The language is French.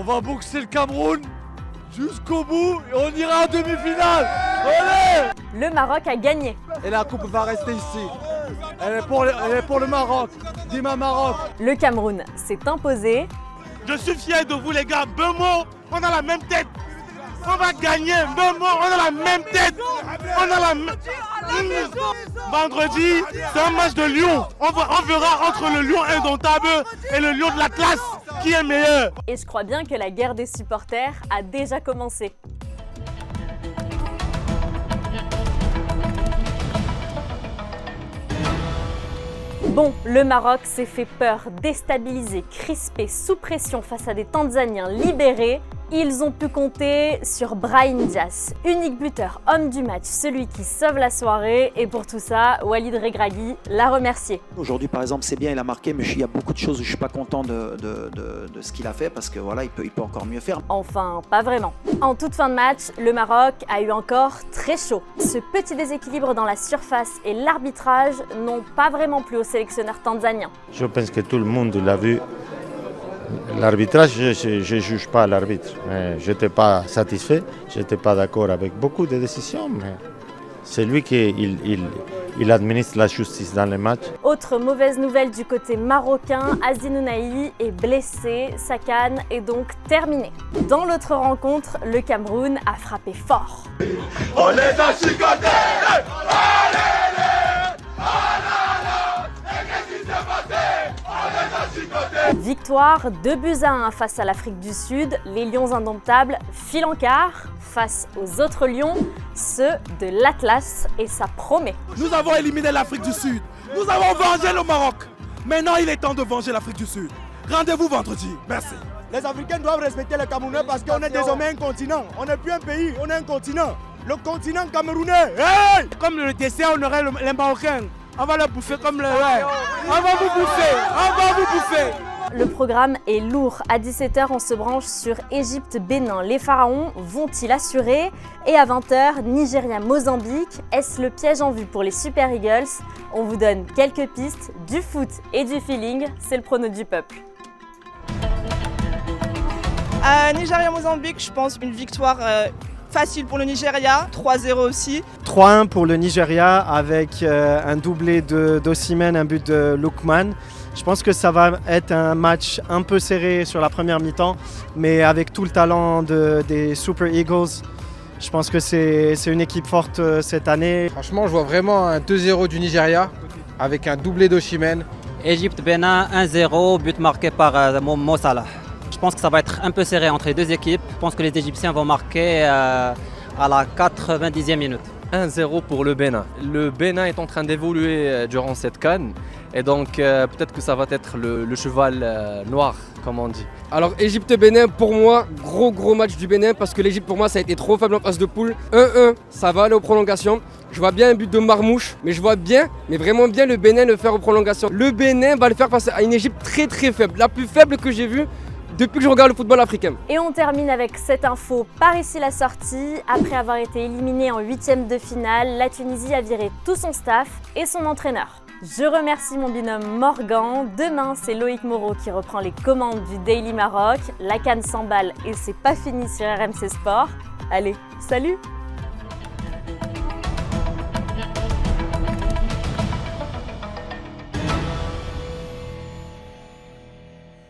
va boxer le Cameroun jusqu'au bout et on ira en demi-finale. Allez! Le Maroc a gagné. Et la coupe va rester ici. Elle est pour le Maroc. Dima Maroc. Le Cameroun s'est imposé. Je suis fier de vous les gars. Bemo, on a la même tête. On va gagner. Bemo, on a la même tête. On a la même... Vendredi, c'est un match de Lyon. On verra entre le Lion indomptable et le Lion de l'Atlas qui est meilleur. Et je crois bien que la guerre des supporters a déjà commencé. Bon, le Maroc s'est fait peur, déstabilisé, crispé, sous pression face à des Tanzaniens libérés. Ils ont pu compter sur Brahim Diaz, unique buteur, homme du match, celui qui sauve la soirée. Et pour tout ça, Walid Regragui l'a remercié. Aujourd'hui, par exemple, c'est bien, il a marqué, mais il y a beaucoup de choses où je ne suis pas content de ce qu'il a fait parce que voilà, il peut encore mieux faire. Enfin, pas vraiment. En toute fin de match, le Maroc a eu encore très chaud. Ce petit déséquilibre dans la surface et l'arbitrage n'ont pas vraiment plu au sélectionneur tanzanien. Je pense que tout le monde l'a vu. L'arbitrage, je ne juge pas l'arbitre. Je n'étais pas satisfait, je n'étais pas d'accord avec beaucoup de décisions, mais c'est lui qui il administre la justice dans les matchs. Autre mauvaise nouvelle du côté marocain, Azzin Ounahi est blessé, sa CAN est donc terminée. Dans l'autre rencontre, le Cameroun a frappé fort. On les a chicotés. Victoire 2-1 face à l'Afrique du Sud, les Lions indomptables filent en quart face aux autres Lions, ceux de l'Atlas, et ça promet. Nous avons éliminé l'Afrique du Sud, nous avons vengé le Maroc. Maintenant il est temps de venger l'Afrique du Sud. Rendez-vous vendredi, merci. Les Africains doivent respecter les Camerounais parce qu'on est désormais un continent. On n'est plus un pays, on est un continent. Le continent camerounais. Hey! Comme le dessert, on aurait les Marocains. On va le bouffer comme le... Ouais. On va vous bouffer, on va vous bouffer. Le programme est lourd. À 17h, on se branche sur Égypte-Bénin. Les Pharaons vont-ils assurer? Et à 20h, Nigeria-Mozambique. Est-ce le piège en vue pour les Super Eagles? On vous donne quelques pistes, du foot et du feeling. C'est le prono du peuple. Nigeria-Mozambique, je pense une victoire facile pour le Nigeria, 3-0 aussi. 3-1 pour le Nigeria avec un doublé d'Osimhen, un but de Lookman. Je pense que ça va être un match un peu serré sur la première mi-temps, mais avec tout le talent des Super Eagles, je pense que c'est une équipe forte cette année. Franchement, je vois vraiment un 2-0 du Nigeria avec un doublé d'Osimhen. Égypte-Bénin 1-0, but marqué par Mo Salah. Je pense que ça va être un peu serré entre les deux équipes. Je pense que les Égyptiens vont marquer à la 90e minute. 1-0 pour le Bénin. Le Bénin est en train d'évoluer durant cette CAN et donc peut-être que ça va être le cheval noir, comme on dit. Alors Égypte-Bénin, pour moi, gros match du Bénin parce que l'Égypte pour moi ça a été trop faible en phase de poule. 1-1, ça va aller aux prolongations. Je vois bien un but de Marmouche, mais je vois bien, mais vraiment bien le Bénin le faire aux prolongations. Le Bénin va le faire face à une Égypte très faible, la plus faible que j'ai vue depuis que je regarde le football africain. Et on termine avec cette info par ici la sortie. Après avoir été éliminé en 8e de finale, la Tunisie a viré tout son staff et son entraîneur. Je remercie mon binôme Morgan. Demain, c'est Loïc Moreau qui reprend les commandes du Daily Maroc. La CAN s'emballe et c'est pas fini sur RMC Sport. Allez, salut!